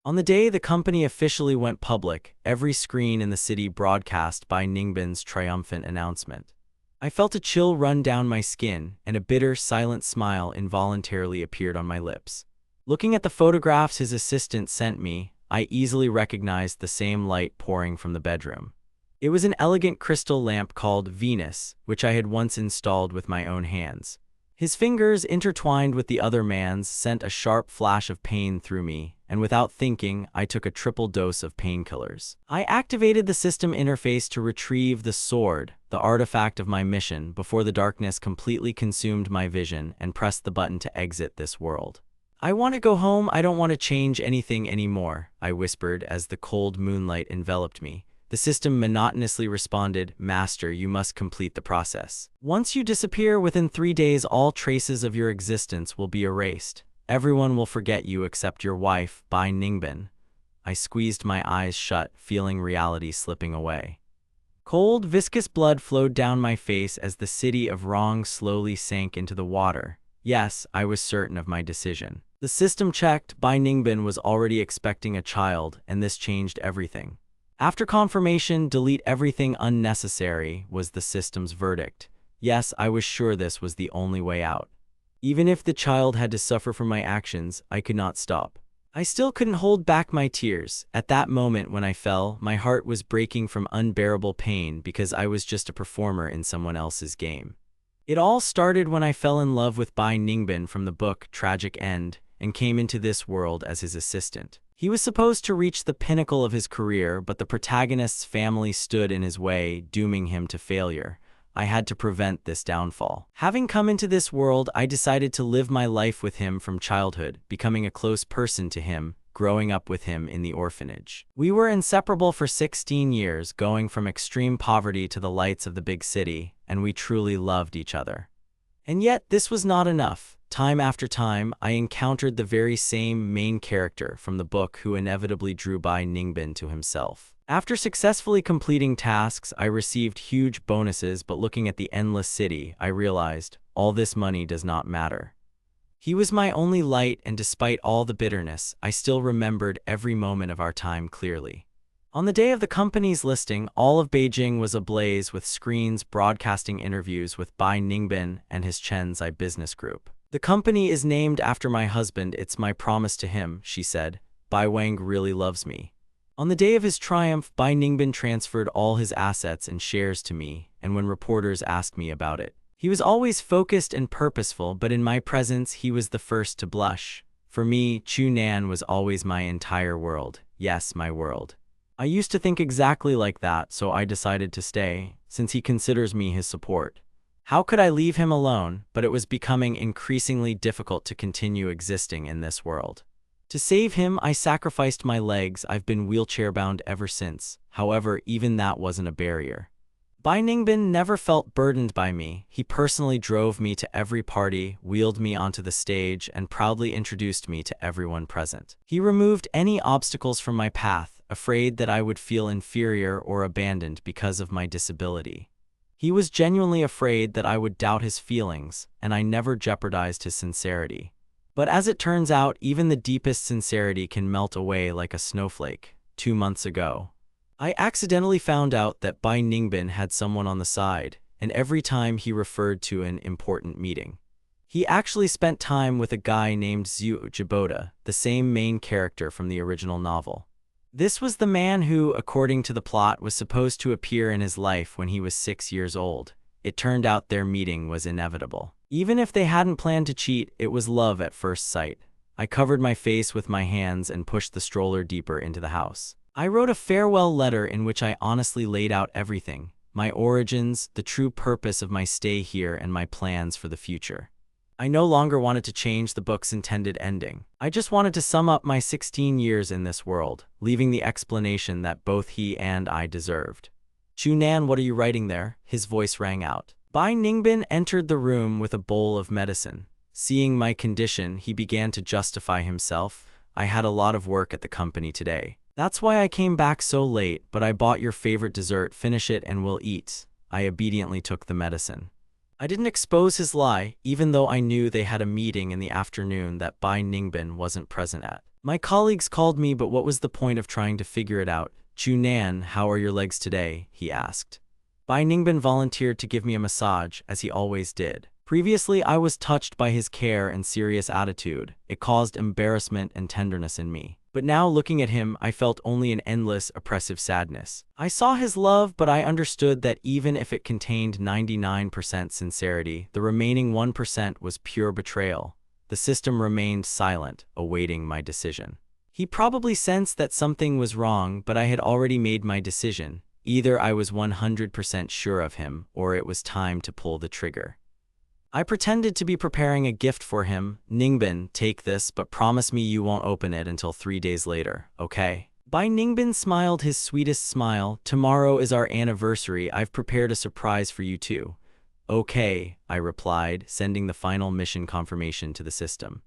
On the day the company officially went public, every screen in the city broadcast Bai Ningbin's triumphant announcement. I felt a chill run down my skin, and a bitter, silent smile involuntarily appeared on my lips. Looking at the photographs his assistant sent me, I easily recognized the same light pouring from the bedroom. It was an elegant crystal lamp called Venus, which I had once installed with my own hands. His fingers, intertwined with the other man's, sent a sharp flash of pain through me, and without thinking, I took a triple dose of painkillers. I activated the system interface to retrieve the sword, the artifact of my mission, before the darkness completely consumed my vision, and pressed the button to exit this world. "I want to go home, I don't want to change anything anymore," I whispered as the cold moonlight enveloped me. The system monotonously responded, "Master, you must complete the process. Once you disappear within 3 days, all traces of your existence will be erased. Everyone will forget you except your wife, Bai Ningbin." I squeezed my eyes shut, feeling reality slipping away. Cold, viscous blood flowed down my face as the city of wrong slowly sank into the water. Yes, I was certain of my decision. The system checked, Bai Ningbin was already expecting a child, and this changed everything. After confirmation, delete everything unnecessary, was the system's verdict. Yes, I was sure this was the only way out. Even if the child had to suffer from my actions, I could not stop. I still couldn't hold back my tears. At that moment when I fell, my heart was breaking from unbearable pain because I was just a performer in someone else's game. It all started when I fell in love with Bai Ningbin from the book Tragic End and came into this world as his assistant. He was supposed to reach the pinnacle of his career, but the protagonist's family stood in his way, dooming him to failure. I had to prevent this downfall. Having come into this world, I decided to live my life with him from childhood, becoming a close person to him, growing up with him in the orphanage. We were inseparable for 16 years, going from extreme poverty to the lights of the big city, and we truly loved each other. And yet, this was not enough. Time after time, I encountered the very same main character from the book who inevitably drew Bai Ningbin to himself. After successfully completing tasks, I received huge bonuses, but looking at the endless city, I realized all this money does not matter. He was my only light, and despite all the bitterness, I still remembered every moment of our time clearly. On the day of the company's listing, all of Beijing was ablaze with screens broadcasting interviews with Bai Ningbin and his Chenzai business group. "The company is named after my husband, it's my promise to him," she said. "Bai Wang really loves me." On the day of his triumph, Bai Ningbin transferred all his assets and shares to me, and when reporters asked me about it, he was always focused and purposeful, but in my presence, he was the first to blush. For me, Chu Nan was always my entire world. Yes, my world. I used to think exactly like that, so I decided to stay, since he considers me his support. How could I leave him alone? But it was becoming increasingly difficult to continue existing in this world. To save him, I sacrificed my legs. I've been wheelchair-bound ever since. However, even that wasn't a barrier. Bai Ningbin never felt burdened by me. He personally drove me to every party, wheeled me onto the stage, and proudly introduced me to everyone present. He removed any obstacles from my path, afraid that I would feel inferior or abandoned because of my disability. He was genuinely afraid that I would doubt his feelings, and I never jeopardized his sincerity. But as it turns out, even the deepest sincerity can melt away like a snowflake. 2 months ago, I accidentally found out that Bai Ningbin had someone on the side, and every time he referred to an important meeting, he actually spent time with a guy named Zhu Jiboda, the same main character from the original novel. This was the man who, according to the plot, was supposed to appear in his life when he was 6 years old. It turned out their meeting was inevitable. Even if they hadn't planned to cheat, it was love at first sight. I covered my face with my hands and pushed the stroller deeper into the house. I wrote a farewell letter in which I honestly laid out everything: my origins, the true purpose of my stay here, and my plans for the future. I no longer wanted to change the book's intended ending. I just wanted to sum up my 16 years in this world, leaving the explanation that both he and I deserved. "Chu Nan, what are you writing there?" His voice rang out. Bai Ningbin entered the room with a bowl of medicine. Seeing my condition, he began to justify himself. "I had a lot of work at the company today. That's why I came back so late, but I bought your favorite dessert. Finish it and we'll eat." I obediently took the medicine. I didn't expose his lie, even though I knew they had a meeting in the afternoon that Bai Ningbin wasn't present at. My colleagues called me, but what was the point of trying to figure it out? Junan, how are your legs today? He asked. Bai Ningbin volunteered to give me a massage, as he always did. Previously, I was touched by his care and serious attitude. It caused embarrassment and tenderness in me. But now, looking at him, I felt only an endless, oppressive sadness. I saw his love, but I understood that even if it contained 99% sincerity, the remaining 1% was pure betrayal. The system remained silent, awaiting my decision. He probably sensed that something was wrong, but I had already made my decision. Either I was 100% sure of him, or it was time to pull the trigger. I pretended to be preparing a gift for him. Ningbin, take this, but promise me you won't open it until 3 days later, okay? Bai Ningbin smiled his sweetest smile. Tomorrow is our anniversary. I've prepared a surprise for you too. Okay, I replied, sending the final mission confirmation to the system.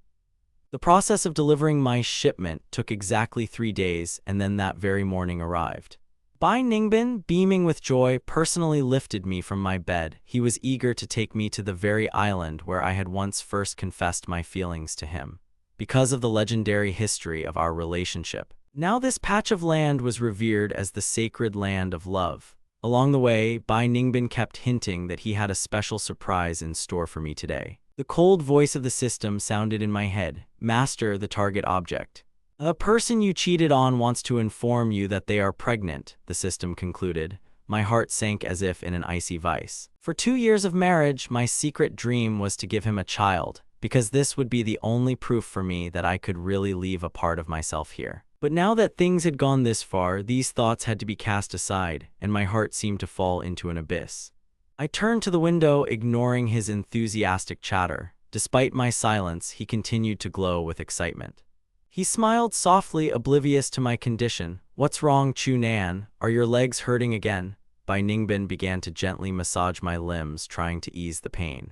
The process of delivering my shipment took exactly 3 days, and then that very morning arrived. Bai Ningbin, beaming with joy, personally lifted me from my bed. He was eager to take me to the very island where I had once first confessed my feelings to him, because of the legendary history of our relationship. Now this patch of land was revered as the sacred land of love. Along the way, Bai Ningbin kept hinting that he had a special surprise in store for me today. The cold voice of the system sounded in my head. Master the target object. A person you cheated on wants to inform you that they are pregnant, the system concluded. My heart sank as if in an icy vice. For 2 years of marriage, my secret dream was to give him a child, because this would be the only proof for me that I could really leave a part of myself here. But now that things had gone this far, these thoughts had to be cast aside, and my heart seemed to fall into an abyss. I turned to the window, ignoring his enthusiastic chatter. Despite my silence, he continued to glow with excitement. He smiled softly, oblivious to my condition. What's wrong, Chunan? Are your legs hurting again? Bai Ningbin began to gently massage my limbs, trying to ease the pain.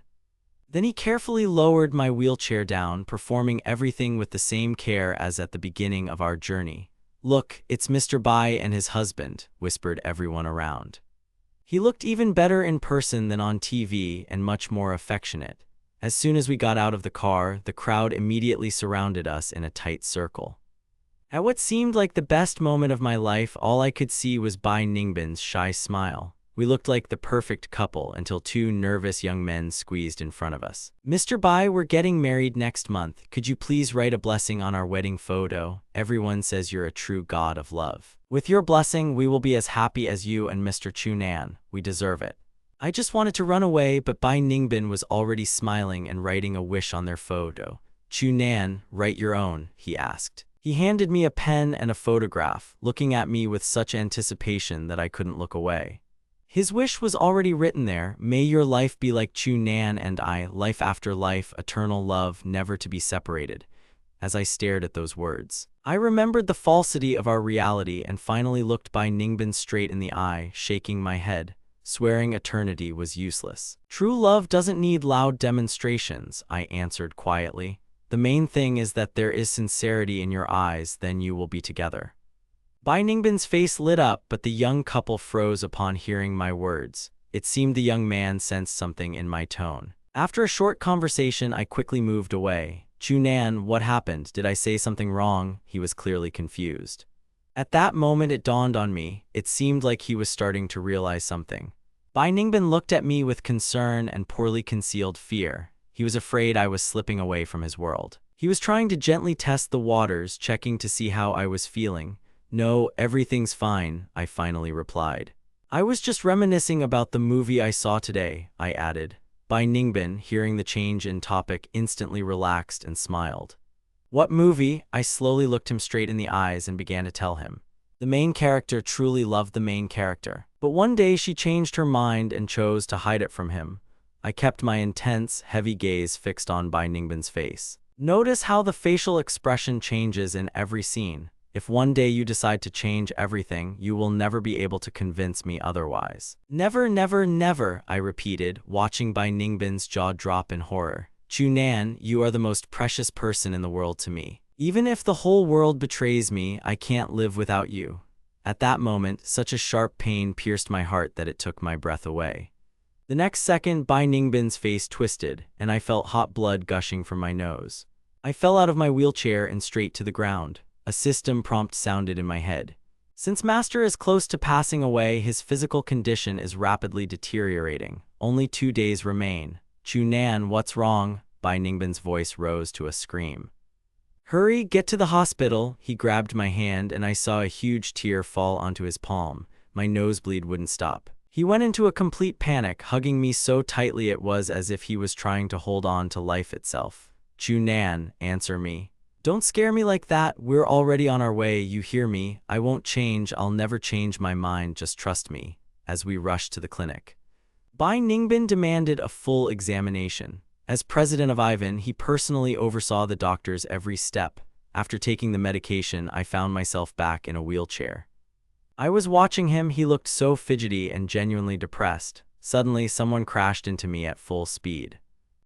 Then he carefully lowered my wheelchair down, performing everything with the same care as at the beginning of our journey. Look, it's Mr. Bai and his husband, whispered everyone around. He looked even better in person than on TV and much more affectionate. As soon as we got out of the car, the crowd immediately surrounded us in a tight circle. At what seemed like the best moment of my life, all I could see was Bai Ningbin's shy smile. We looked like the perfect couple until 2 nervous young men squeezed in front of us. Mr. Bai, we're getting married next month. Could you please write a blessing on our wedding photo? Everyone says you're a true god of love. With your blessing, we will be as happy as you and Mr. Chunan. We deserve it. I just wanted to run away, but Bai Ningbin was already smiling and writing a wish on their photo. Chunan, write your own, he asked. He handed me a pen and a photograph, looking at me with such anticipation that I couldn't look away. His wish was already written there. May your life be like Chunan and I, life after life, eternal love, never to be separated. As I stared at those words, I remembered the falsity of our reality and finally looked Bai Ningbin straight in the eye, shaking my head. Swearing eternity was useless. True love doesn't need loud demonstrations, I answered quietly. The main thing is that there is sincerity in your eyes, then you will be together. Bai Ningbin's face lit up, but the young couple froze upon hearing my words. It seemed the young man sensed something in my tone. After a short conversation, I quickly moved away. Chunan, what happened? Did I say something wrong? He was clearly confused. At that moment it dawned on me. It seemed like he was starting to realize something. Bai Ningbin looked at me with concern and poorly concealed fear. He was afraid I was slipping away from his world. He was trying to gently test the waters, checking to see how I was feeling. No, everything's fine, I finally replied. I was just reminiscing about the movie I saw today, I added. Bai Ningbin, hearing the change in topic, instantly relaxed and smiled. What movie? I slowly looked him straight in the eyes and began to tell him. The main character truly loved the main character. But one day she changed her mind and chose to hide it from him. I kept my intense, heavy gaze fixed on Bai Ningbin's face. Notice how the facial expression changes in every scene. If one day you decide to change everything, you will never be able to convince me otherwise. Never, never, never, I repeated, watching Bai Ningbin's jaw drop in horror. Chunan, you are the most precious person in the world to me. Even if the whole world betrays me, I can't live without you. At that moment, such a sharp pain pierced my heart that it took my breath away. The next second, Bai Ningbin's face twisted, and I felt hot blood gushing from my nose. I fell out of my wheelchair and straight to the ground. A system prompt sounded in my head. Since Master is close to passing away, his physical condition is rapidly deteriorating. Only 2 days remain. Chunan, what's wrong? Bai Ningbin's voice rose to a scream. Hurry, get to the hospital. He grabbed my hand and I saw a huge tear fall onto his palm. My nosebleed wouldn't stop. He went into a complete panic, hugging me so tightly it was as if he was trying to hold on to life itself. Chunan, answer me. Don't scare me like that. We're already on our way, you hear me? I won't change. I'll never change my mind. Just trust me. As we rushed to the clinic, Bai Ningbin demanded a full examination. As president of Ivan, he personally oversaw the doctor's every step. After taking the medication, I found myself back in a wheelchair. I was watching him. He looked so fidgety and genuinely depressed. Suddenly, someone crashed into me at full speed.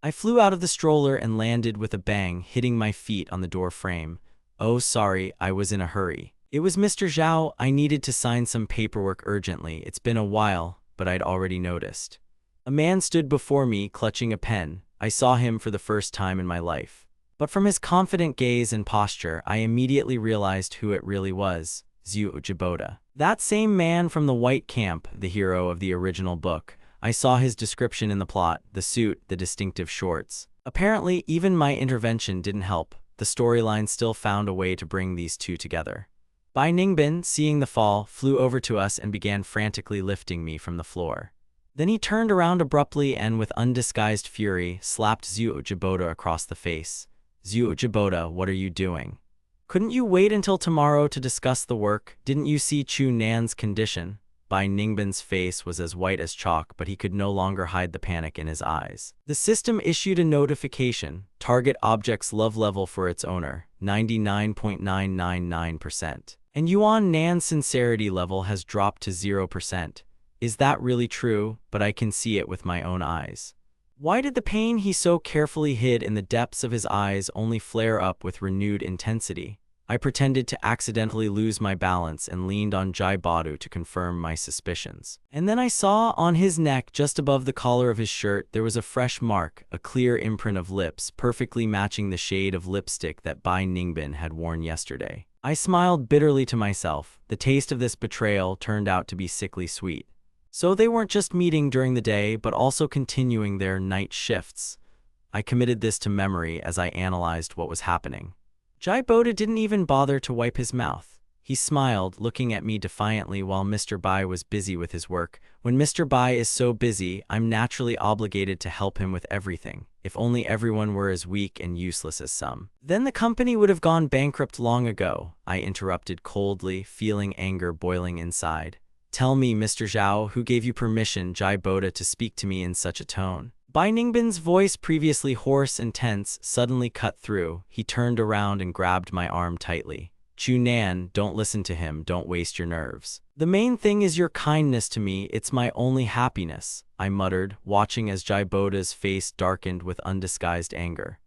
I flew out of the stroller and landed with a bang, hitting my feet on the door frame. Oh, sorry, I was in a hurry. It was Mr. Zhao. I needed to sign some paperwork urgently. It's been a while, but I'd already noticed. A man stood before me, clutching a pen. I saw him for the first time in my life. But from his confident gaze and posture, I immediately realized who it really was. Zhu Jiboda. That same man from the White Camp, the hero of the original book. I saw his description in the plot, the suit, the distinctive shorts. Apparently, even my intervention didn't help. The storyline still found a way to bring these two together. Bai Ningbin, seeing the fall, flew over to us and began frantically lifting me from the floor. Then he turned around abruptly and, with undisguised fury, slapped Zhu Jiboda across the face. Zhu Jiboda, what are you doing? Couldn't you wait until tomorrow to discuss the work? Didn't you see Chu Nan's condition? Bai Ningbin's face was as white as chalk, but he could no longer hide the panic in his eyes. The system issued a notification. Target object's love level for its owner, 99.999%. And Yuan Nan's sincerity level has dropped to 0%. Is that really true? But I can see it with my own eyes. Why did the pain he so carefully hid in the depths of his eyes only flare up with renewed intensity? I pretended to accidentally lose my balance and leaned on Jai Badu to confirm my suspicions. And then I saw on his neck, just above the collar of his shirt, there was a fresh mark, a clear imprint of lips, perfectly matching the shade of lipstick that Bai Ningbin had worn yesterday. I smiled bitterly to myself. The taste of this betrayal turned out to be sickly sweet. So they weren't just meeting during the day, but also continuing their night shifts. I committed this to memory as I analyzed what was happening. Jai Boda didn't even bother to wipe his mouth. He smiled, looking at me defiantly while Mr. Bai was busy with his work. When Mr. Bai is so busy, I'm naturally obligated to help him with everything. If only everyone were as weak and useless as some. Then the company would have gone bankrupt long ago, I interrupted coldly, feeling anger boiling inside. Tell me, Mr. Zhao, who gave you permission, Jai Boda, to speak to me in such a tone? Bai Ningbin's voice, previously hoarse and tense, suddenly cut through. He turned around and grabbed my arm tightly. Chu Nan, don't listen to him, don't waste your nerves. The main thing is your kindness to me, it's my only happiness, I muttered, watching as Jai Boda's face darkened with undisguised anger.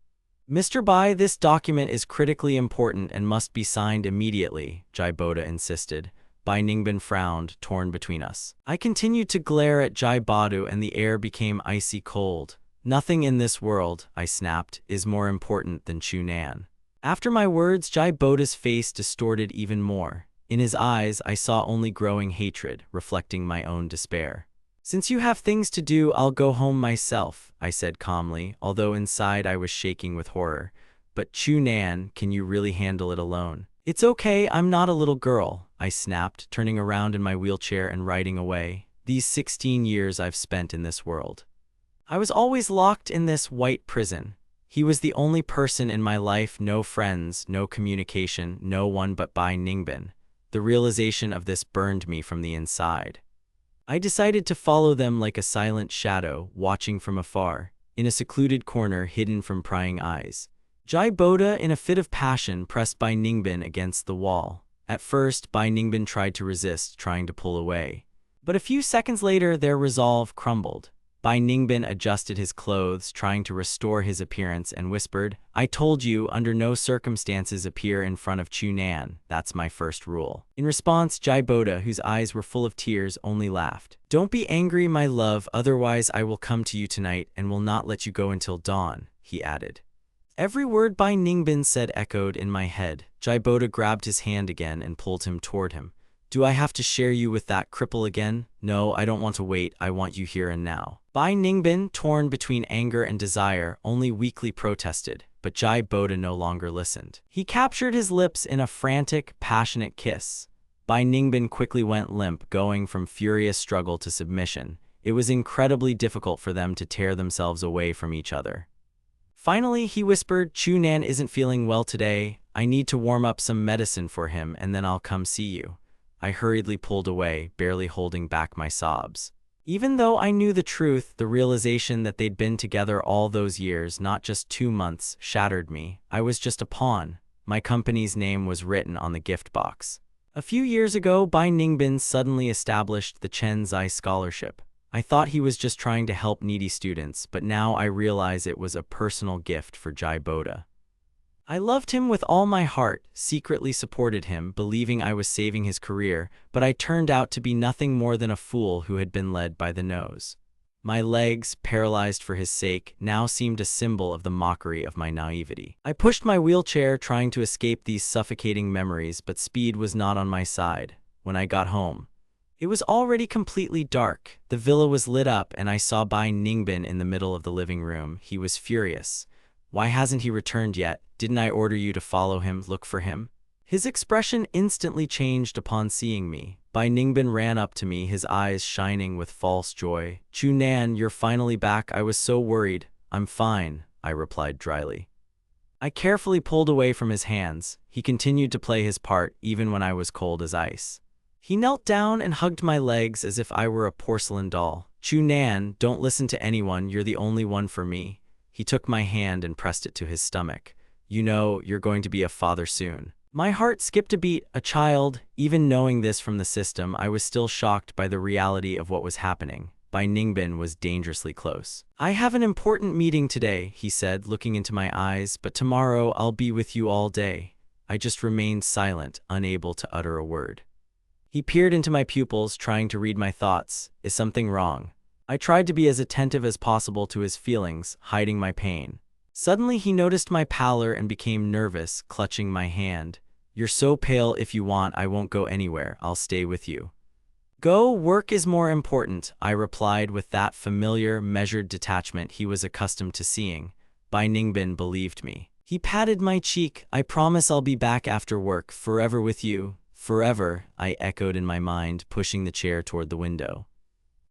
Mr. Bai, this document is critically important and must be signed immediately, Jai Boda insisted. Bai Ningbin frowned, torn between us. I continued to glare at Jai Badu and the air became icy cold. Nothing in this world, I snapped, is more important than Chu Nan. After my words, Jai Boda's face distorted even more. In his eyes, I saw only growing hatred, reflecting my own despair. Since you have things to do, I'll go home myself, I said calmly, although inside I was shaking with horror. But Chu Nan, can you really handle it alone? It's okay, I'm not a little girl, I snapped, turning around in my wheelchair and riding away. These 16 years I've spent in this world. I was always locked in this white prison. He was the only person in my life, no friends, no communication, no one but Bai Ningbin. The realization of this burned me from the inside. I decided to follow them like a silent shadow, watching from afar, in a secluded corner hidden from prying eyes. Jai Boda, in a fit of passion, pressed Bai Ningbin against the wall. At first, Bai Ningbin tried to resist, trying to pull away. But a few seconds later, their resolve crumbled. Bai Ningbin adjusted his clothes, trying to restore his appearance, and whispered, I told you, under no circumstances appear in front of Chu Nan. That's my first rule. In response, Jai Boda, whose eyes were full of tears, only laughed. Don't be angry, my love, otherwise I will come to you tonight and will not let you go until dawn, he added. Every word Bai Ningbin said echoed in my head. Jaiboda grabbed his hand again and pulled him toward him. Do I have to share you with that cripple again? No, I don't want to wait, I want you here and now. Bai Ningbin, torn between anger and desire, only weakly protested, but Jaiboda no longer listened. He captured his lips in a frantic, passionate kiss. Bai Ningbin quickly went limp, going from furious struggle to submission. It was incredibly difficult for them to tear themselves away from each other. Finally, he whispered, Chunan isn't feeling well today. I need to warm up some medicine for him and then I'll come see you. I hurriedly pulled away, barely holding back my sobs. Even though I knew the truth, the realization that they'd been together all those years, not just 2 months, shattered me. I was just a pawn. My company's name was written on the gift box. A few years ago, Bai Ningbin suddenly established the Chenzai Scholarship. I thought he was just trying to help needy students, but now I realize it was a personal gift for Jaiboda. I loved him with all my heart, secretly supported him, believing I was saving his career, but I turned out to be nothing more than a fool who had been led by the nose. My legs, paralyzed for his sake, now seemed a symbol of the mockery of my naivety. I pushed my wheelchair, trying to escape these suffocating memories, but speed was not on my side. When I got home, it was already completely dark. The villa was lit up, and I saw Bai Ningbin in the middle of the living room. He was furious. Why hasn't he returned yet? Didn't I order you to follow him, look for him? His expression instantly changed upon seeing me. Bai Ningbin ran up to me, his eyes shining with false joy. Chunan, you're finally back. I was so worried. I'm fine, I replied dryly. I carefully pulled away from his hands. He continued to play his part, even when I was cold as ice. He knelt down and hugged my legs as if I were a porcelain doll. Chunan, don't listen to anyone, you're the only one for me. He took my hand and pressed it to his stomach. You know, you're going to be a father soon. My heart skipped a beat. A child. Even knowing this from the system, I was still shocked by the reality of what was happening. Bai Ningbin was dangerously close. I have an important meeting today, he said, looking into my eyes, but tomorrow I'll be with you all day. I just remained silent, unable to utter a word. He peered into my pupils, trying to read my thoughts. Is something wrong? I tried to be as attentive as possible to his feelings, hiding my pain. Suddenly he noticed my pallor and became nervous, clutching my hand. You're so pale. If you want, I won't go anywhere. I'll stay with you. Go, work is more important, I replied with that familiar, measured detachment he was accustomed to seeing. Bai Ningbin believed me. He patted my cheek. I promise I'll be back after work, forever with you. Forever, I echoed in my mind, pushing the chair toward the window.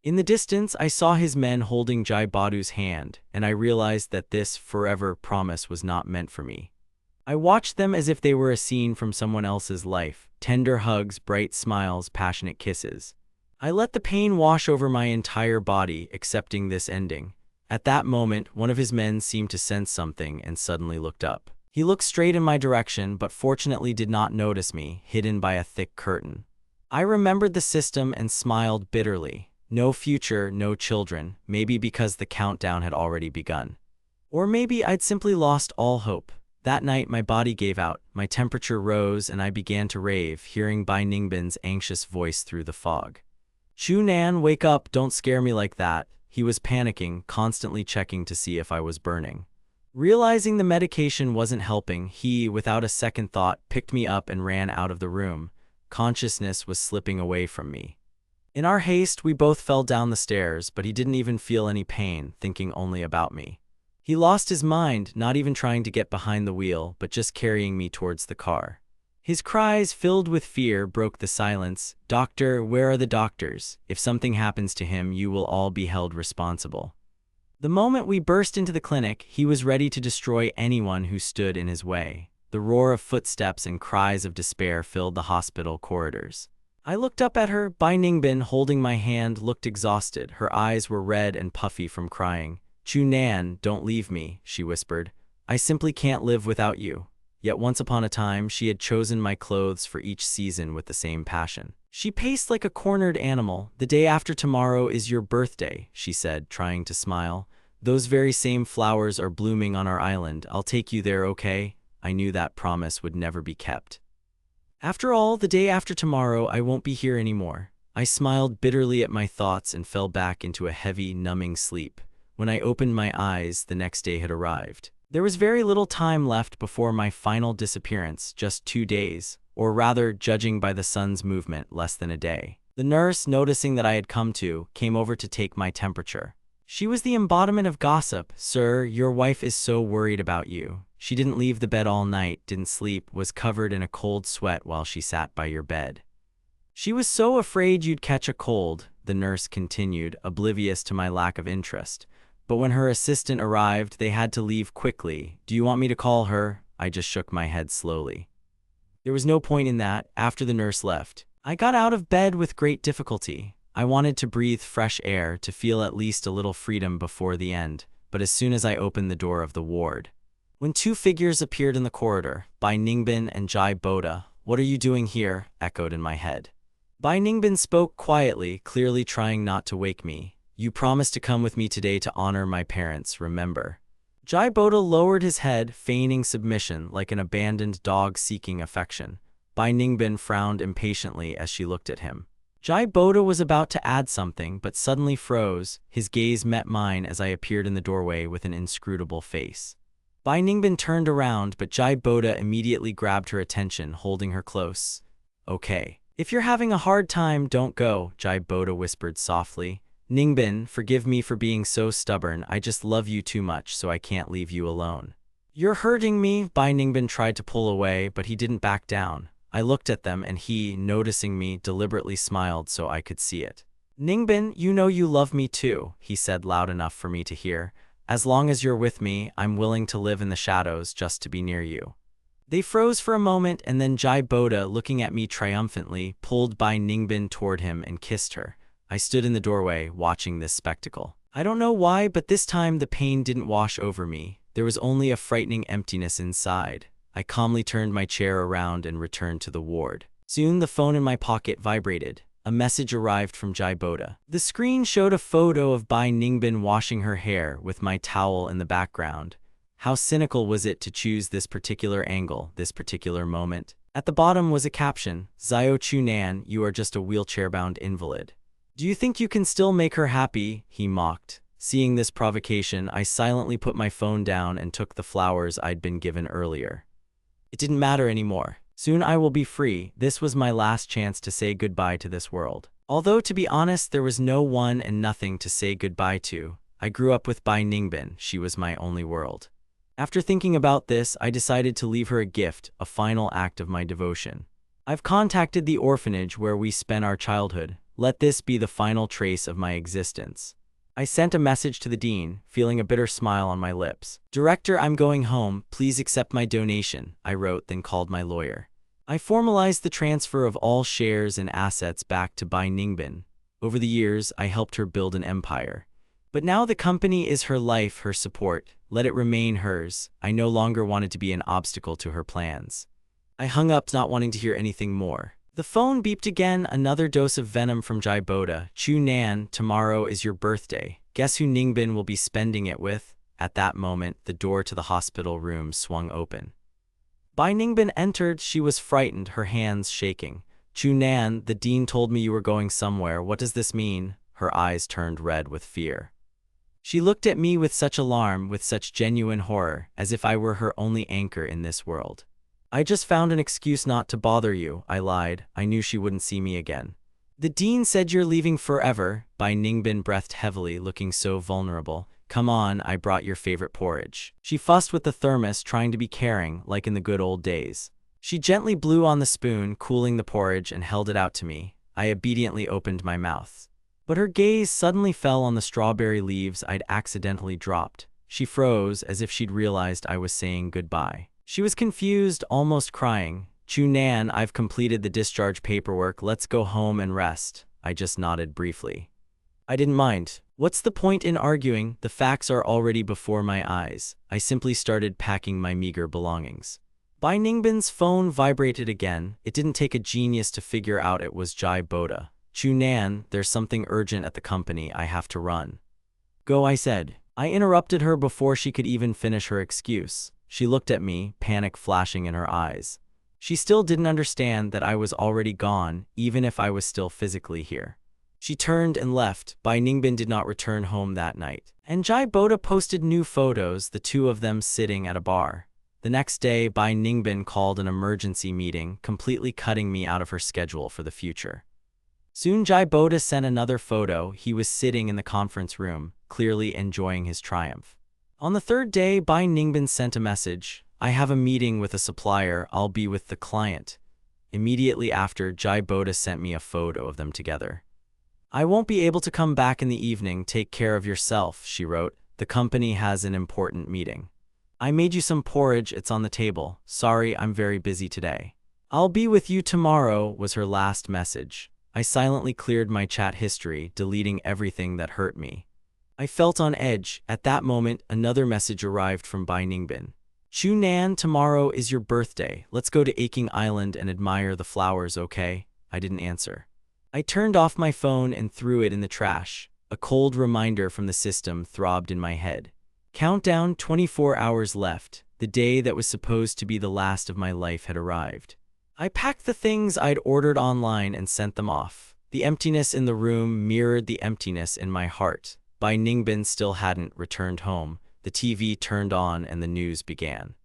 In the distance, I saw his men holding Jaiboda's hand, and I realized that this forever promise was not meant for me. I watched them as if they were a scene from someone else's life. Tender hugs, bright smiles, passionate kisses. I let the pain wash over my entire body, accepting this ending. At that moment, one of his men seemed to sense something and suddenly looked up. He looked straight in my direction, but fortunately did not notice me, hidden by a thick curtain. I remembered the system and smiled bitterly. No future, no children, maybe because the countdown had already begun. Or maybe I'd simply lost all hope. That night my body gave out, my temperature rose, and I began to rave, hearing Bai Ningbin's anxious voice through the fog. Chunan, wake up, don't scare me like that. He was panicking, constantly checking to see if I was burning. Realizing the medication wasn't helping, he, without a second thought, picked me up and ran out of the room. Consciousness was slipping away from me. In our haste, we both fell down the stairs, but he didn't even feel any pain, thinking only about me. He lost his mind, not even trying to get behind the wheel, but just carrying me towards the car. His cries, filled with fear, broke the silence. Doctor, where are the doctors? If something happens to him, you will all be held responsible. The moment we burst into the clinic, he was ready to destroy anyone who stood in his way. The roar of footsteps and cries of despair filled the hospital corridors. I looked up at her. Bai Ningbin, holding my hand, looked exhausted. Her eyes were red and puffy from crying. Chunan, don't leave me, she whispered. I simply can't live without you. Yet once upon a time, she had chosen my clothes for each season with the same passion. She paced like a cornered animal. The day after tomorrow is your birthday, she said, trying to smile. Those very same flowers are blooming on our island. I'll take you there, okay? I knew that promise would never be kept. After all, the day after tomorrow, I won't be here anymore. I smiled bitterly at my thoughts and fell back into a heavy, numbing sleep. When I opened my eyes, the next day had arrived. There was very little time left before my final disappearance, just 2 days, or rather, judging by the sun's movement, less than a day. The nurse, noticing that I had come to, came over to take my temperature. She was the embodiment of gossip. "Sir, your wife is so worried about you. She didn't leave the bed all night, didn't sleep, was covered in a cold sweat while she sat by your bed. She was so afraid you'd catch a cold," the nurse continued, oblivious to my lack of interest. "But when her assistant arrived, they had to leave quickly. Do you want me to call her?" I just shook my head slowly. There was no point in that. After the nurse left, I got out of bed with great difficulty. I wanted to breathe fresh air, to feel at least a little freedom before the end, but as soon as I opened the door of the ward, when two figures appeared in the corridor, Bai Ningbin and Jai Boda. "What are you doing here?" echoed in my head. Bai Ningbin spoke quietly, clearly trying not to wake me. "You promised to come with me today to honor my parents, remember?" Jai Boda lowered his head, feigning submission, like an abandoned dog seeking affection. Bai Ningbin frowned impatiently as she looked at him. Jai Boda was about to add something, but suddenly froze. His gaze met mine as I appeared in the doorway with an inscrutable face. Bai Ningbin turned around, but Jai Boda immediately grabbed her attention, holding her close. "Okay. If you're having a hard time, don't go," Jai Boda whispered softly. "Ningbin, forgive me for being so stubborn. I just love you too much, so I can't leave you alone." "You're hurting me." Bai Ningbin tried to pull away, but he didn't back down. I looked at them, and he, noticing me, deliberately smiled so I could see it. "Ningbin, you know you love me too," he said loud enough for me to hear. "As long as you're with me, I'm willing to live in the shadows just to be near you." They froze for a moment, and then Jai Boda, looking at me triumphantly, pulled Bai Ningbin toward him and kissed her. I stood in the doorway, watching this spectacle. I don't know why, but this time the pain didn't wash over me. There was only a frightening emptiness inside. I calmly turned my chair around and returned to the ward. Soon the phone in my pocket vibrated. A message arrived from Jai Boda. The screen showed a photo of Bai Ningbin washing her hair, with my towel in the background. How cynical was it to choose this particular angle, this particular moment? At the bottom was a caption, "Zio Chunan, you are just a wheelchair-bound invalid. Do you think you can still make her happy?" he mocked. Seeing this provocation, I silently put my phone down and took the flowers I'd been given earlier. It didn't matter anymore. Soon I will be free. This was my last chance to say goodbye to this world. Although, to be honest, there was no one and nothing to say goodbye to. I grew up with Bai Ningbin. She was my only world. After thinking about this, I decided to leave her a gift, a final act of my devotion. I've contacted the orphanage where we spent our childhood. Let this be the final trace of my existence. I sent a message to the dean, feeling a bitter smile on my lips. "Director, I'm going home. Please accept my donation," I wrote, then called my lawyer. I formalized the transfer of all shares and assets back to Bai Ningbin. Over the years, I helped her build an empire. But now the company is her life, her support. Let it remain hers. I no longer wanted to be an obstacle to her plans. I hung up, not wanting to hear anything more. The phone beeped again, another dose of venom from Jai Boda. "Chu-nan, tomorrow is your birthday. Guess who Ningbin will be spending it with?" At that moment, the door to the hospital room swung open. Bai Ningbin entered. She was frightened, her hands shaking. "Chu-nan, the dean told me you were going somewhere. What does this mean?" Her eyes turned red with fear. She looked at me with such alarm, with such genuine horror, as if I were her only anchor in this world. "I just found an excuse not to bother you," I lied. I knew she wouldn't see me again. "The dean said you're leaving forever." Bai Ningbin breathed heavily, looking so vulnerable. "Come on, I brought your favorite porridge." She fussed with the thermos, trying to be caring, like in the good old days. She gently blew on the spoon, cooling the porridge, and held it out to me. I obediently opened my mouth. But her gaze suddenly fell on the strawberry leaves I'd accidentally dropped. She froze, as if she'd realized I was saying goodbye. She was confused, almost crying. "Chu-nan, I've completed the discharge paperwork. Let's go home and rest." I just nodded briefly. I didn't mind. What's the point in arguing? The facts are already before my eyes. I simply started packing my meager belongings. Bai Ningbin's phone vibrated again. It didn't take a genius to figure out it was Jai Boda. "Chu-nan, there's something urgent at the company. I have to run." "Go," I said. I interrupted her before she could even finish her excuse. She looked at me, panic flashing in her eyes. She still didn't understand that I was already gone, even if I was still physically here. She turned and left. Bai Ningbin did not return home that night. And Jai Boda posted new photos, the two of them sitting at a bar. The next day, Bai Ningbin called an emergency meeting, completely cutting me out of her schedule for the future. Soon Jai Boda sent another photo. He was sitting in the conference room, clearly enjoying his triumph. On the third day, Bai Ningbin sent a message. I have a meeting with a supplier. I'll be with the client. Immediately after, Jai Boda sent me a photo of them together. I won't be able to come back in the evening. Take care of yourself, she wrote. The company has an important meeting. I made you some porridge. It's on the table. Sorry, I'm very busy today. I'll be with you tomorrow, was her last message. I silently cleared my chat history, deleting everything that hurt me. I felt on edge. At that moment, another message arrived from Bai Ningbin. Chu Nan, tomorrow is your birthday. Let's go to Aching Island and admire the flowers, okay? I didn't answer. I turned off my phone and threw it in the trash. A cold reminder from the system throbbed in my head. Countdown, 24 hours left. The day that was supposed to be the last of my life had arrived. I packed the things I'd ordered online and sent them off. The emptiness in the room mirrored the emptiness in my heart. Bai Ningbin still hadn't returned home. The TV turned on and the news began.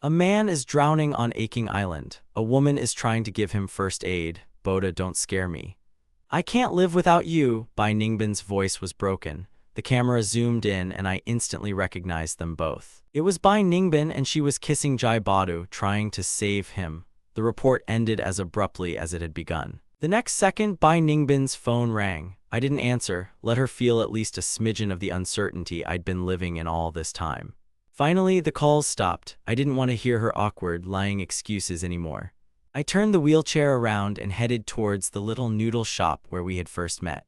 A man is drowning on Aching Island. A woman is trying to give him first aid. Boda, don't scare me. I can't live without you. Bai Ningbin's voice was broken. The camera zoomed in and I instantly recognized them both. It was Bai Ningbin and she was kissing Jai Boda, trying to save him. The report ended as abruptly as it had begun. The next second, Bai Ningbin's phone rang. I didn't answer, let her feel at least a smidgen of the uncertainty I'd been living in all this time. Finally, the calls stopped. I didn't want to hear her awkward, lying excuses anymore. I turned the wheelchair around and headed towards the little noodle shop where we had first met.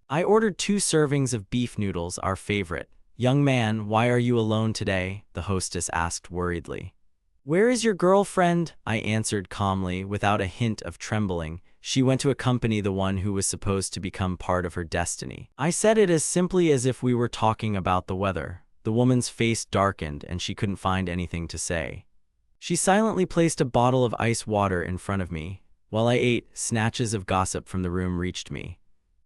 I ordered 2 servings of beef noodles, our favorite. Young man, why are you alone today? The hostess asked worriedly. Where is your girlfriend? I answered calmly, without a hint of trembling. She went to accompany the one who was supposed to become part of her destiny. I said it as simply as if we were talking about the weather. The woman's face darkened and she couldn't find anything to say. She silently placed a bottle of ice water in front of me. While I ate, snatches of gossip from the room reached me.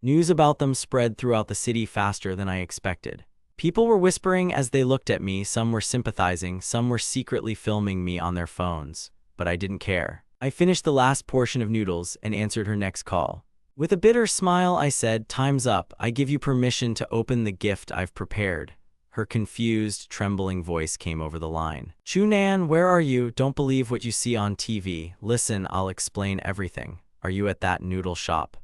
News about them spread throughout the city faster than I expected. People were whispering as they looked at me, some were sympathizing, some were secretly filming me on their phones. But I didn't care. I finished the last portion of noodles and answered her next call. With a bitter smile, I said, time's up. I give you permission to open the gift I've prepared. Her confused, trembling voice came over the line. Chu Nan, where are you? Don't believe what you see on TV. Listen, I'll explain everything. Are you at that noodle shop?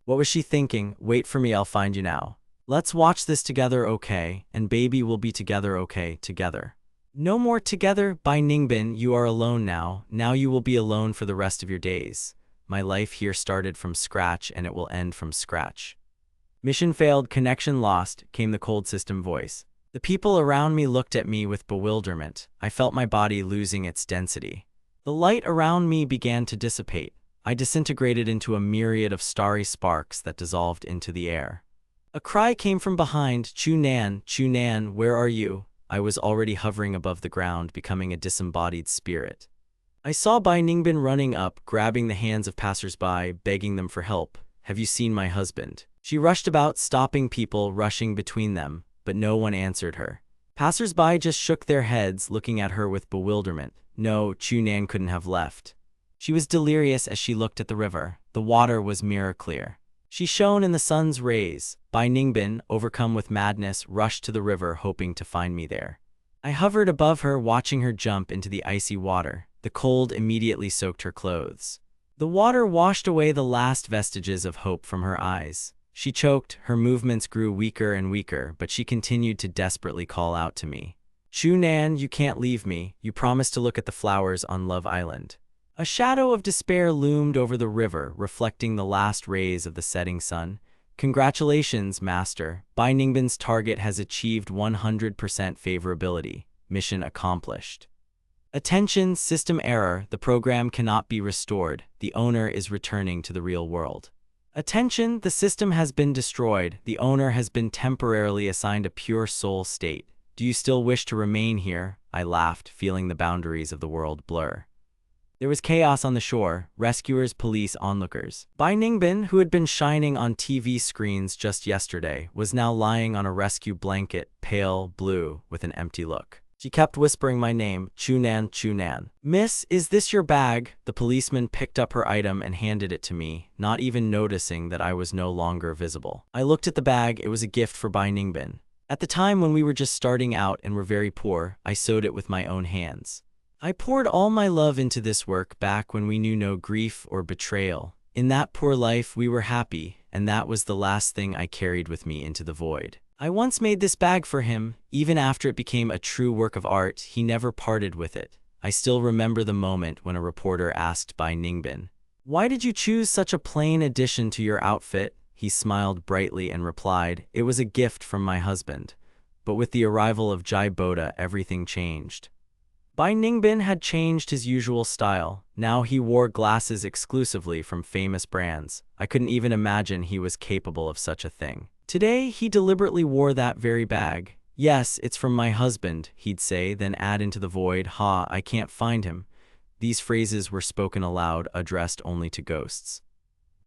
What was she thinking? Wait for me, I'll find you now. Let's watch this together, okay? And baby, we'll be together, okay? Together. No more together. Bai Ningbin, you are alone now. Now you will be alone for the rest of your days. My life here started from scratch and it will end from scratch. Mission failed, connection lost, came the cold system voice. The people around me looked at me with bewilderment. I felt my body losing its density. The light around me began to dissipate. I disintegrated into a myriad of starry sparks that dissolved into the air. A cry came from behind. Chu Nan, where are you? I was already hovering above the ground, becoming a disembodied spirit. I saw Bai Ningbin running up, grabbing the hands of passers-by, begging them for help. Have you seen my husband? She rushed about, stopping people, rushing between them, but no one answered her. Passers-by just shook their heads, looking at her with bewilderment. No, Chu Nan couldn't have left. She was delirious as she looked at the river. The water was mirror clear. She shone in the sun's rays. Bai Ningbin, overcome with madness, rushed to the river, hoping to find me there. I hovered above her, watching her jump into the icy water. The cold immediately soaked her clothes. The water washed away the last vestiges of hope from her eyes. She choked, her movements grew weaker and weaker, but she continued to desperately call out to me. Chu Nan, you can't leave me. You promised to look at the flowers on Love Island. A shadow of despair loomed over the river, reflecting the last rays of the setting sun. Congratulations, Master. Bai Ningbin's target has achieved 100% favorability. Mission accomplished. Attention, system error. The program cannot be restored. The owner is returning to the real world. Attention, the system has been destroyed. The owner has been temporarily assigned a pure soul state. Do you still wish to remain here? I laughed, feeling the boundaries of the world blur. There was chaos on the shore, rescuers, police, onlookers. Bai Ningbin, who had been shining on TV screens just yesterday, was now lying on a rescue blanket, pale blue, with an empty look. She kept whispering my name, Chunan, Chunan. "Miss, is this your bag?" The policeman picked up her item and handed it to me, not even noticing that I was no longer visible. I looked at the bag. It was a gift for Bai Ningbin. At the time when we were just starting out and were very poor, I sewed it with my own hands. I poured all my love into this work back when we knew no grief or betrayal. In that poor life, we were happy, and that was the last thing I carried with me into the void. I once made this bag for him. Even after it became a true work of art, he never parted with it. I still remember the moment when a reporter asked Bai Ningbin, "Why did you choose such a plain addition to your outfit?" He smiled brightly and replied, "It was a gift from my husband." But with the arrival of Jai Boda, everything changed. Bai Ningbin had changed his usual style. Now he wore glasses exclusively from famous brands. I couldn't even imagine he was capable of such a thing. Today, he deliberately wore that very bag. "Yes, it's from my husband," he'd say, then add into the void, "Ha, I can't find him." These phrases were spoken aloud, addressed only to ghosts.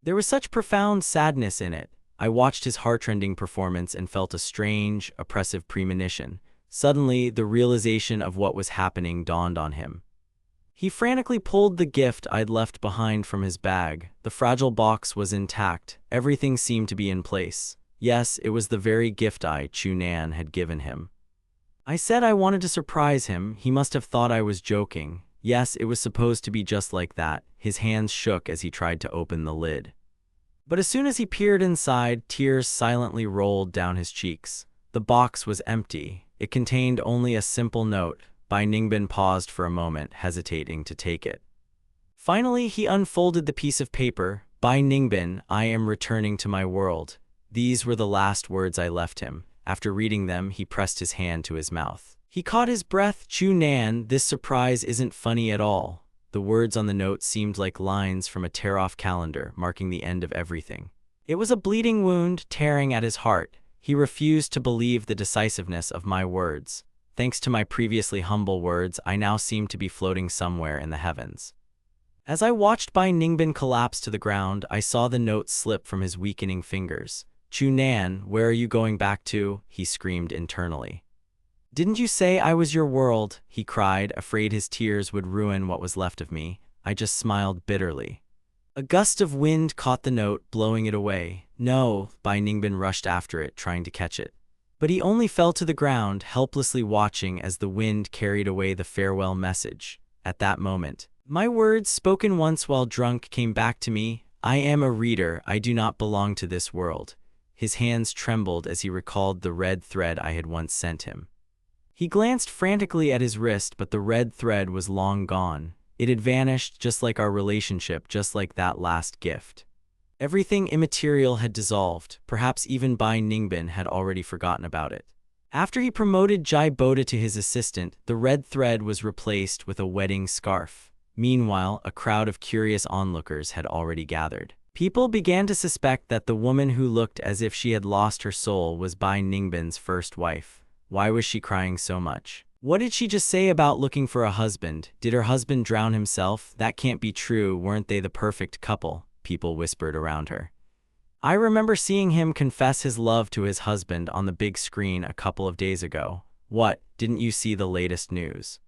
There was such profound sadness in it. I watched his heart-rending performance and felt a strange, oppressive premonition. Suddenly, the realization of what was happening dawned on him. He frantically pulled the gift I'd left behind from his bag. The fragile box was intact. Everything seemed to be in place. Yes, it was the very gift I, Chunan, had given him. I said I wanted to surprise him. He must have thought I was joking. Yes, it was supposed to be just like that. His hands shook as he tried to open the lid. But as soon as he peered inside, tears silently rolled down his cheeks. The box was empty. It contained only a simple note. Bai Ningbin paused for a moment, hesitating to take it. Finally, he unfolded the piece of paper. "Bai Ningbin, I am returning to my world." These were the last words I left him. After reading them, he pressed his hand to his mouth. He caught his breath. "Chunan, this surprise isn't funny at all." The words on the note seemed like lines from a tear-off calendar, marking the end of everything. It was a bleeding wound, tearing at his heart. He refused to believe the decisiveness of my words. Thanks to my previously humble words, I now seemed to be floating somewhere in the heavens. As I watched Bai Ningbin collapse to the ground, I saw the note slip from his weakening fingers. "Chunan, where are you going back to?" he screamed internally. "Didn't you say I was your world?" he cried, afraid his tears would ruin what was left of me. I just smiled bitterly. A gust of wind caught the note, blowing it away. "No," Bai Ningbin rushed after it, trying to catch it. But he only fell to the ground, helplessly watching as the wind carried away the farewell message. At that moment, my words, spoken once while drunk, came back to me. "I am a reader. I do not belong to this world." His hands trembled as he recalled the red thread I had once sent him. He glanced frantically at his wrist, but the red thread was long gone. It had vanished, just like our relationship, just like that last gift. Everything immaterial had dissolved. Perhaps even Bai Ningbin had already forgotten about it. After he promoted Jai Boda to his assistant, the red thread was replaced with a wedding scarf. Meanwhile, a crowd of curious onlookers had already gathered. People began to suspect that the woman who looked as if she had lost her soul was Bai Ningbin's first wife. Why was she crying so much? What did she just say about looking for a husband? Did her husband drown himself? That can't be true. Weren't they the perfect couple? People whispered around her. I remember seeing him confess his love to his husband on the big screen a couple of days ago. What? Didn't you see the latest news?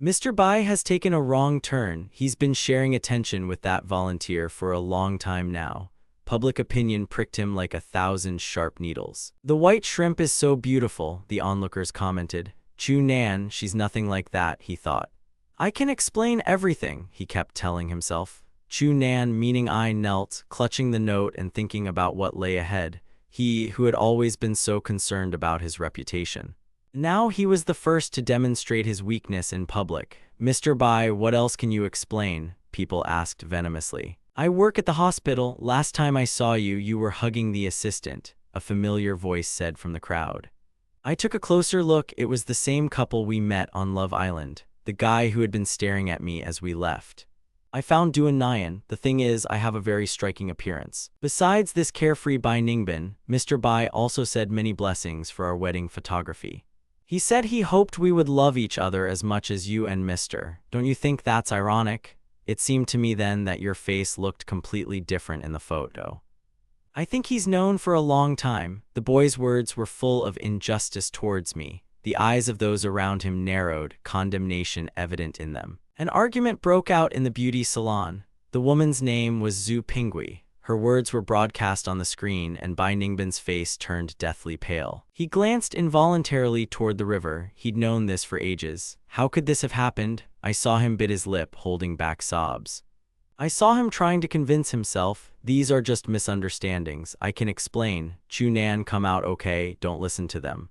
Mr. Bai has taken a wrong turn. He's been sharing attention with that volunteer for a long time now. Public opinion pricked him like 1,000 sharp needles. "The white shrimp is so beautiful," the onlookers commented. "Chunan, she's nothing like that," he thought. "I can explain everything," he kept telling himself. Chunan, meaning I, knelt, clutching the note and thinking about what lay ahead. He, who had always been so concerned about his reputation. Now he was the first to demonstrate his weakness in public. "Mr. Bai, what else can you explain?" people asked venomously. "I work at the hospital. Last time I saw you, you were hugging the assistant," a familiar voice said from the crowd. I took a closer look. It was the same couple we met on Love Island, the guy who had been staring at me as we left. I found Duan Nyan. The thing is, I have a very striking appearance. Besides this carefree Bai Ningbin, Mr. Bai also said many blessings for our wedding photography. He said he hoped we would love each other as much as you and Mr. Don't you think that's ironic? It seemed to me then that your face looked completely different in the photo. I think he's known for a long time. The boy's words were full of injustice towards me. The eyes of those around him narrowed, condemnation evident in them. An argument broke out in the beauty salon. The woman's name was Zhu Pingui. Her words were broadcast on the screen, and Bai Ningbin's face turned deathly pale. He glanced involuntarily toward the river. He'd known this for ages. How could this have happened? I saw him bit his lip, holding back sobs. I saw him trying to convince himself, these are just misunderstandings. I can explain. Chunan, come out okay, don't listen to them.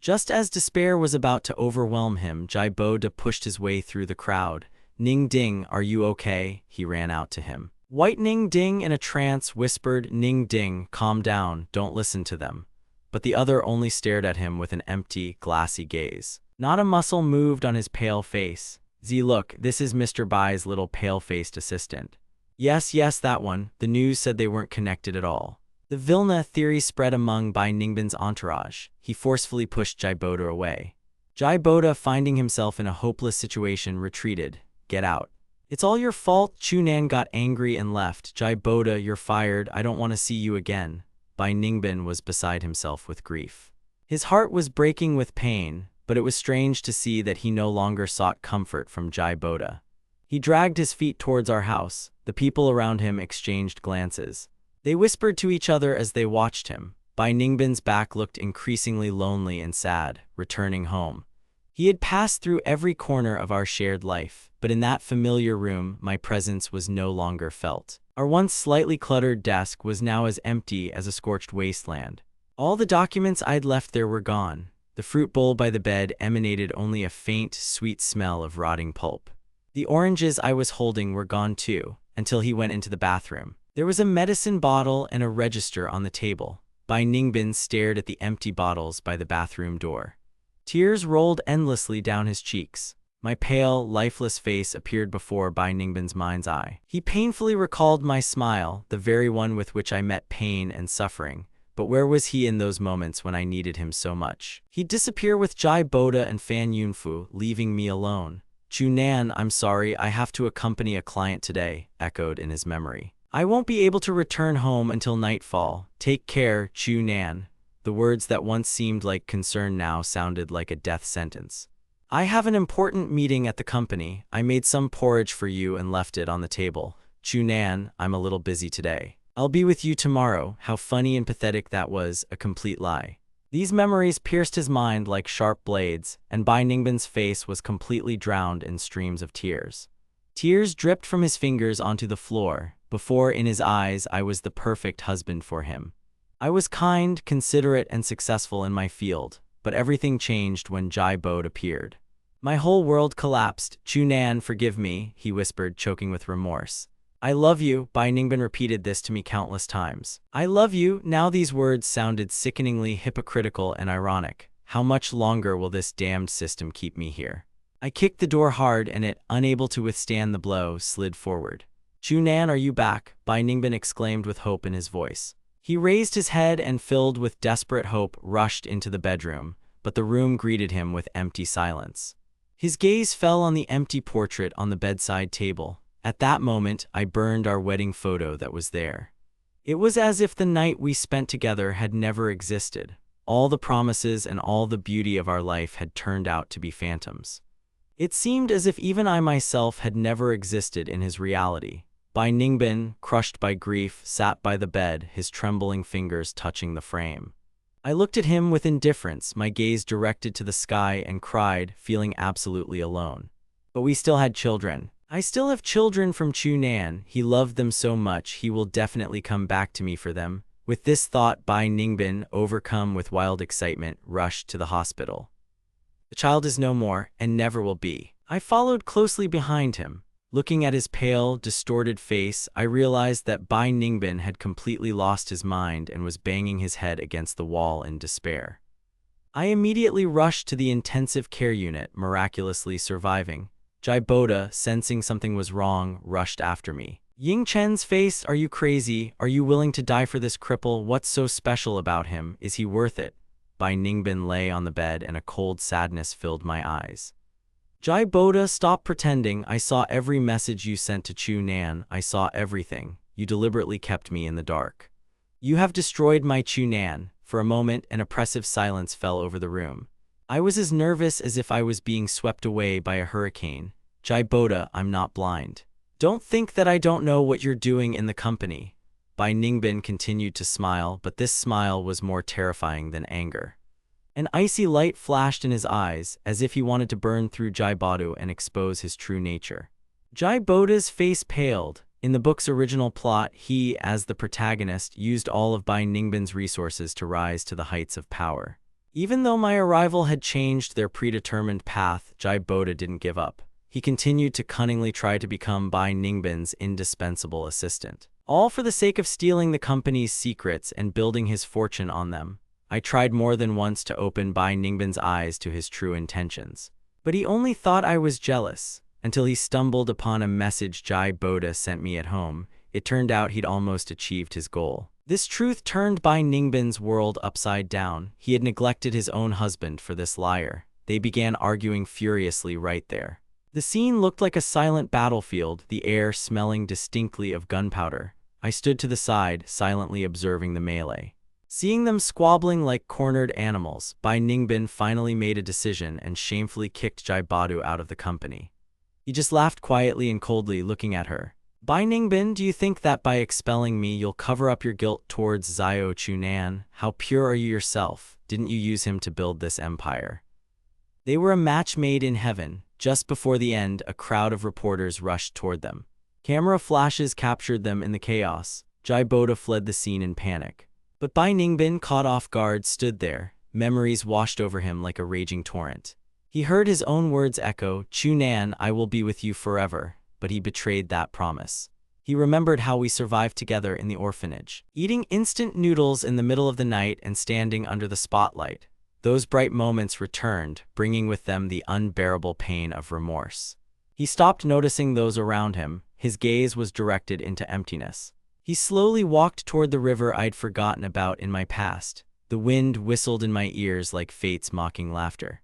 Just as despair was about to overwhelm him, Jai Boda pushed his way through the crowd. Ning Ding, are you okay? He ran out to him. White Ning Ding, in a trance, whispered, Ning Ding, calm down, don't listen to them. But the other only stared at him with an empty, glassy gaze. Not a muscle moved on his pale face. Look, this is Mr. Bai's little pale-faced assistant. Yes, that one. The news said they weren't connected at all. The Vilna theory spread among Bai Ningbin's entourage. He forcefully pushed Jai Boda away. Jai Boda, finding himself in a hopeless situation, retreated. Get out. It's all your fault. Chunan got angry and left. Jai Boda, you're fired. I don't want to see you again. Bai Ningbin was beside himself with grief. His heart was breaking with pain, but it was strange to see that he no longer sought comfort from Jai Boda. He dragged his feet towards our house. The people around him exchanged glances. They whispered to each other as they watched him. Bai Ningbin's back looked increasingly lonely and sad, returning home. He had passed through every corner of our shared life, but in that familiar room, my presence was no longer felt. Our once slightly cluttered desk was now as empty as a scorched wasteland. All the documents I'd left there were gone. The fruit bowl by the bed emanated only a faint, sweet smell of rotting pulp. The oranges I was holding were gone too, until he went into the bathroom. There was a medicine bottle and a register on the table. Bai Ningbin stared at the empty bottles by the bathroom door. Tears rolled endlessly down his cheeks. My pale, lifeless face appeared before Bai Ningbin's mind's eye. He painfully recalled my smile, the very one with which I met pain and suffering. But where was he in those moments when I needed him so much? He'd disappear with Jai Boda and Fan Yunfu, leaving me alone. Chunan, I'm sorry, I have to accompany a client today, echoed in his memory. I won't be able to return home until nightfall. Take care, Chunan. The words that once seemed like concern now sounded like a death sentence. I have an important meeting at the company. I made some porridge for you and left it on the table. Chunan, I'm a little busy today. I'll be with you tomorrow. How funny and pathetic that was, a complete lie. These memories pierced his mind like sharp blades, and Bai Ningbin's face was completely drowned in streams of tears. Tears dripped from his fingers onto the floor. Before, in his eyes, I was the perfect husband for him. I was kind, considerate, and successful in my field, but everything changed when Jai Boda appeared. My whole world collapsed. Chunan, forgive me, he whispered, choking with remorse. I love you. Bai Ningbin repeated this to me countless times. I love you. Now these words sounded sickeningly hypocritical and ironic. How much longer will this damned system keep me here? I kicked the door hard and it, unable to withstand the blow, slid forward. Chunan, are you back? Bai Ningbin exclaimed with hope in his voice. He raised his head and, filled with desperate hope, rushed into the bedroom, but the room greeted him with empty silence. His gaze fell on the empty portrait on the bedside table. At that moment, I burned our wedding photo that was there. It was as if the night we spent together had never existed. All the promises and all the beauty of our life had turned out to be phantoms. It seemed as if even I myself had never existed in his reality. Bai Ningbin, crushed by grief, sat by the bed, his trembling fingers touching the frame. I looked at him with indifference, my gaze directed to the sky, and cried, feeling absolutely alone. But we still had children. I still have children from Chunan. He loved them so much, he will definitely come back to me for them. With this thought, Bai Ningbin, overcome with wild excitement, rushed to the hospital. The child is no more, and never will be. I followed closely behind him. Looking at his pale, distorted face, I realized that Bai Ningbin had completely lost his mind and was banging his head against the wall in despair. I immediately rushed to the intensive care unit, miraculously surviving. Jai Boda, sensing something was wrong, rushed after me. Ying Chen's face, are you crazy? Are you willing to die for this cripple? What's so special about him? Is he worth it? Bai Ningbin lay on the bed and a cold sadness filled my eyes. Jai Boda, stop pretending. I saw every message you sent to Chu Nan. I saw everything. You deliberately kept me in the dark. You have destroyed my Chu Nan. For a moment, an oppressive silence fell over the room. I was as nervous as if I was being swept away by a hurricane. Jai Boda, I'm not blind. Don't think that I don't know what you're doing in the company. Bai Ningbin continued to smile, but this smile was more terrifying than anger. An icy light flashed in his eyes, as if he wanted to burn through Jai Boda and expose his true nature. Jai Boda's face paled. In the book's original plot, he, as the protagonist, used all of Bai Ningbin's resources to rise to the heights of power. Even though my arrival had changed their predetermined path, Jai Boda didn't give up. He continued to cunningly try to become Bai Ningbin's indispensable assistant. All for the sake of stealing the company's secrets and building his fortune on them. I tried more than once to open Bai Ningbin's eyes to his true intentions. But he only thought I was jealous, until he stumbled upon a message Jai Boda sent me at home. It turned out he'd almost achieved his goal. This truth turned Bai Ningbin's world upside down. He had neglected his own husband for this liar. They began arguing furiously right there. The scene looked like a silent battlefield, the air smelling distinctly of gunpowder. I stood to the side, silently observing the melee. Seeing them squabbling like cornered animals, Bai Ningbin finally made a decision and shamefully kicked Jai Boda out of the company. He just laughed quietly and coldly, looking at her. Bai Ningbin, do you think that by expelling me you'll cover up your guilt towards Xiao Chunan? How pure are you yourself? Didn't you use him to build this empire? They were a match made in heaven. Just before the end, a crowd of reporters rushed toward them. Camera flashes captured them in the chaos. Jai Boda fled the scene in panic. But Bai Ningbin, caught off guard, stood there. Memories washed over him like a raging torrent. He heard his own words echo, Chunan, I will be with you forever. But he betrayed that promise. He remembered how we survived together in the orphanage, eating instant noodles in the middle of the night and standing under the spotlight. Those bright moments returned, bringing with them the unbearable pain of remorse. He stopped noticing those around him. His gaze was directed into emptiness. He slowly walked toward the river I'd forgotten about in my past. The wind whistled in my ears like fate's mocking laughter.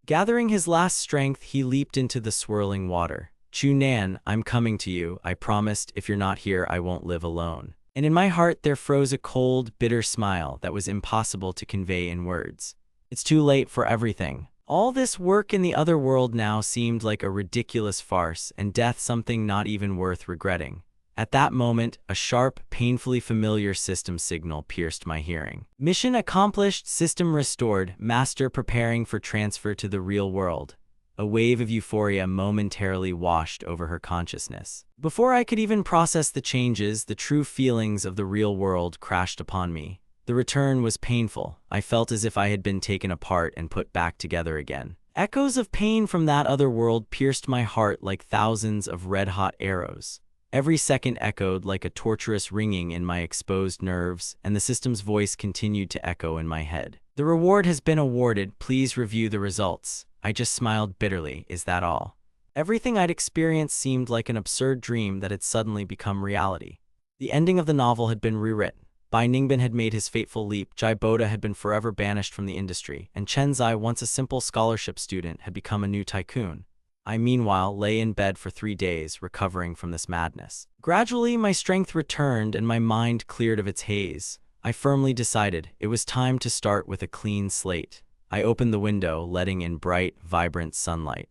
Gathering his last strength, he leaped into the swirling water. Chunan, I'm coming to you. I promised, if you're not here, I won't live alone. And in my heart there froze a cold, bitter smile that was impossible to convey in words. It's too late for everything. All this work in the other world now seemed like a ridiculous farce, and death something not even worth regretting. At that moment, a sharp, painfully familiar system signal pierced my hearing. Mission accomplished, system restored, master preparing for transfer to the real world. A wave of euphoria momentarily washed over her consciousness. Before I could even process the changes, the true feelings of the real world crashed upon me. The return was painful. I felt as if I had been taken apart and put back together again. Echoes of pain from that other world pierced my heart like thousands of red-hot arrows. Every second echoed like a torturous ringing in my exposed nerves, and the system's voice continued to echo in my head. The reward has been awarded. Please review the results. I just smiled bitterly. Is that all? Everything I'd experienced seemed like an absurd dream that had suddenly become reality. The ending of the novel had been rewritten. Bai Ningbin had made his fateful leap, Jai Boda had been forever banished from the industry, and Chen Zai, once a simple scholarship student, had become a new tycoon. I, meanwhile, lay in bed for 3 days, recovering from this madness. Gradually, my strength returned and my mind cleared of its haze. I firmly decided it was time to start with a clean slate. I opened the window, letting in bright, vibrant sunlight.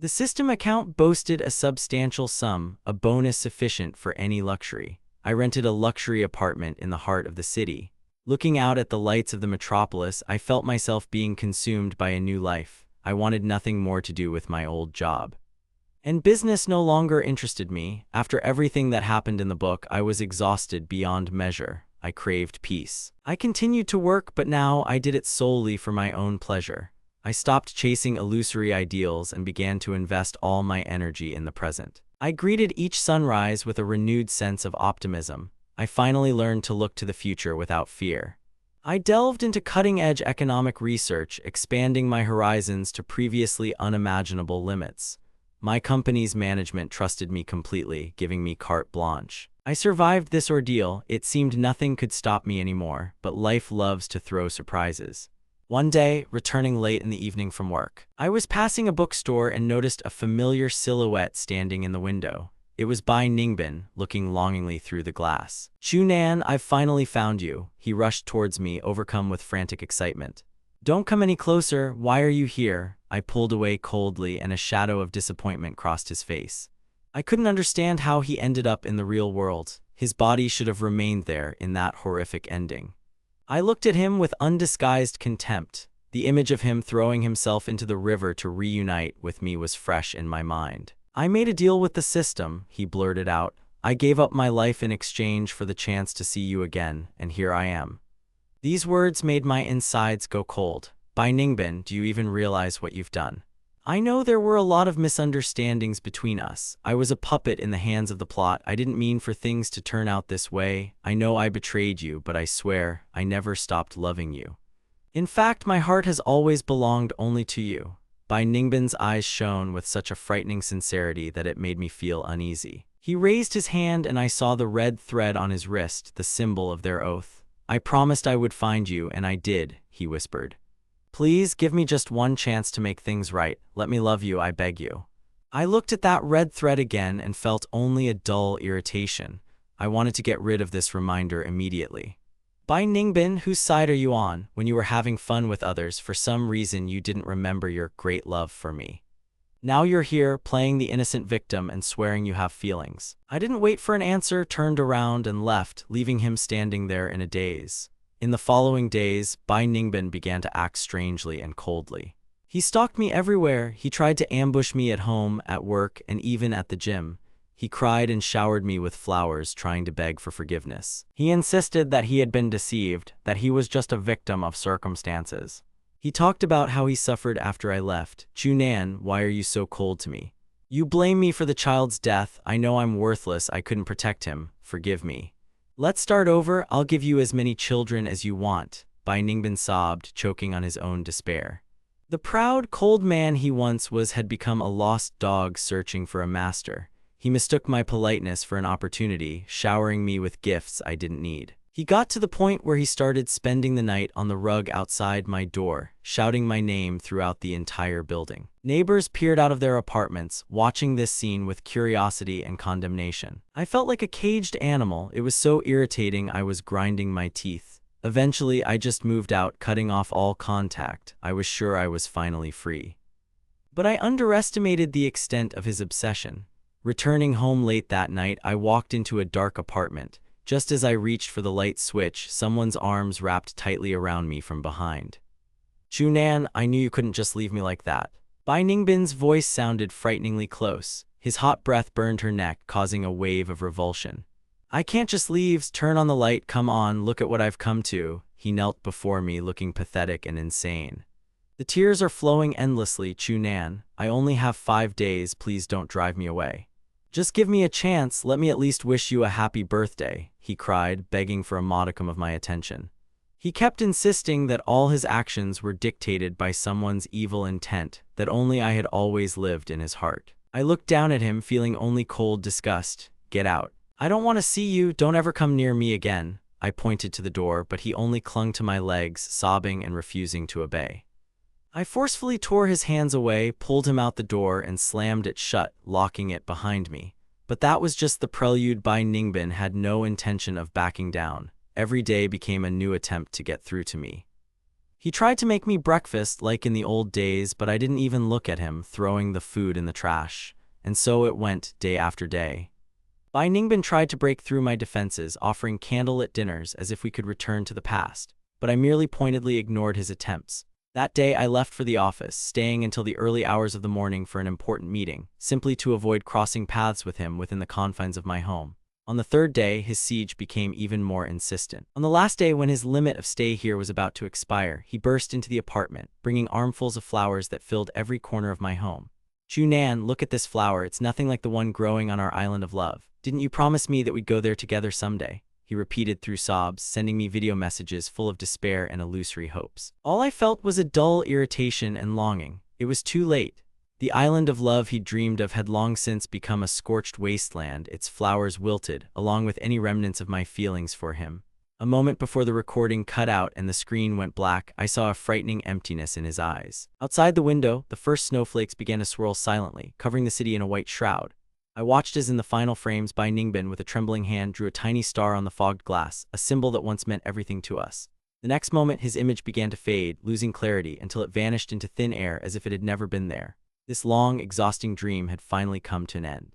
The system account boasted a substantial sum, a bonus sufficient for any luxury. I rented a luxury apartment in the heart of the city. Looking out at the lights of the metropolis, I felt myself being consumed by a new life. I wanted nothing more to do with my old job. And business no longer interested me. After everything that happened in the book, I was exhausted beyond measure. I craved peace. I continued to work, but now I did it solely for my own pleasure. I stopped chasing illusory ideals and began to invest all my energy in the present. I greeted each sunrise with a renewed sense of optimism. I finally learned to look to the future without fear. I delved into cutting-edge economic research, expanding my horizons to previously unimaginable limits. My company's management trusted me completely, giving me carte blanche. I survived this ordeal. It seemed nothing could stop me anymore, but life loves to throw surprises. One day, returning late in the evening from work, I was passing a bookstore and noticed a familiar silhouette standing in the window. It was Bai Ningbin, looking longingly through the glass. "Chunan, I've finally found you." He rushed towards me, overcome with frantic excitement. "Don't come any closer. Why are you here?" I pulled away coldly, and a shadow of disappointment crossed his face. I couldn't understand how he ended up in the real world. His body should have remained there in that horrific ending. I looked at him with undisguised contempt. The image of him throwing himself into the river to reunite with me was fresh in my mind. "I made a deal with the system," he blurted out. "I gave up my life in exchange for the chance to see you again, and here I am." These words made my insides go cold. "Bai Ningbin, do you even realize what you've done?" "I know there were a lot of misunderstandings between us. I was a puppet in the hands of the plot. I didn't mean for things to turn out this way. I know I betrayed you, but I swear I never stopped loving you. In fact, my heart has always belonged only to you." Bai Ningbin's eyes shone with such a frightening sincerity that it made me feel uneasy. He raised his hand and I saw the red thread on his wrist, the symbol of their oath. "I promised I would find you, and I did," he whispered. "Please give me just one chance to make things right. Let me love you, I beg you." I looked at that red thread again and felt only a dull irritation. I wanted to get rid of this reminder immediately. "Bai Ningbin, whose side are you on? When you were having fun with others, for some reason you didn't remember your great love for me. Now you're here, playing the innocent victim and swearing you have feelings." I didn't wait for an answer, turned around and left, leaving him standing there in a daze. In the following days, Bai Ningbin began to act strangely and coldly. He stalked me everywhere. He tried to ambush me at home, at work, and even at the gym. He cried and showered me with flowers, trying to beg for forgiveness. He insisted that he had been deceived, that he was just a victim of circumstances. He talked about how he suffered after I left. "Chunan, why are you so cold to me? You blame me for the child's death. I know I'm worthless. I couldn't protect him. Forgive me. Let's start over. I'll give you as many children as you want." Bai Ningbin sobbed, choking on his own despair. The proud, cold man he once was had become a lost dog searching for a master. He mistook my politeness for an opportunity, showering me with gifts I didn't need. He got to the point where he started spending the night on the rug outside my door, shouting my name throughout the entire building. Neighbors peered out of their apartments, watching this scene with curiosity and condemnation. I felt like a caged animal. It was so irritating I was grinding my teeth. Eventually, I just moved out, cutting off all contact. I was sure I was finally free. But I underestimated the extent of his obsession. Returning home late that night, I walked into a dark apartment. Just as I reached for the light switch, someone's arms wrapped tightly around me from behind. "Chunan, I knew you couldn't just leave me like that." Bai Ningbin's voice sounded frighteningly close. His hot breath burned her neck, causing a wave of revulsion. "I can't just leave. Turn on the light. Come on, look at what I've come to." He knelt before me, looking pathetic and insane. "The tears are flowing endlessly. Chunan, I only have 5 days. Please don't drive me away. Just give me a chance. Let me at least wish you a happy birthday," he cried, begging for a modicum of my attention. He kept insisting that all his actions were dictated by someone's evil intent, that only I had always lived in his heart. I looked down at him, feeling only cold disgust. "Get out. I don't want to see you. Don't ever come near me again." I pointed to the door, but he only clung to my legs, sobbing and refusing to obey. I forcefully tore his hands away, pulled him out the door, and slammed it shut, locking it behind me. But that was just the prelude. Bai Ningbin had no intention of backing down. Every day became a new attempt to get through to me. He tried to make me breakfast like in the old days, but I didn't even look at him, throwing the food in the trash. And so it went, day after day. Bai Ningbin tried to break through my defenses, offering candlelit dinners as if we could return to the past. But I merely pointedly ignored his attempts. That day I left for the office, staying until the early hours of the morning for an important meeting, simply to avoid crossing paths with him within the confines of my home. On the third day, his siege became even more insistent. On the last day, when his limit of stay here was about to expire, he burst into the apartment, bringing armfuls of flowers that filled every corner of my home. "Chunan, look at this flower. It's nothing like the one growing on our island of love. Didn't you promise me that we'd go there together someday?" he repeated through sobs, sending me video messages full of despair and illusory hopes. All I felt was a dull irritation and longing. It was too late. The island of love he dreamed of had long since become a scorched wasteland, its flowers wilted, along with any remnants of my feelings for him. A moment before the recording cut out and the screen went black, I saw a frightening emptiness in his eyes. Outside the window, the first snowflakes began to swirl silently, covering the city in a white shroud. I watched as in the final frames Bai Ningbin with a trembling hand drew a tiny star on the fogged glass, a symbol that once meant everything to us. The next moment his image began to fade, losing clarity until it vanished into thin air as if it had never been there. This long, exhausting dream had finally come to an end.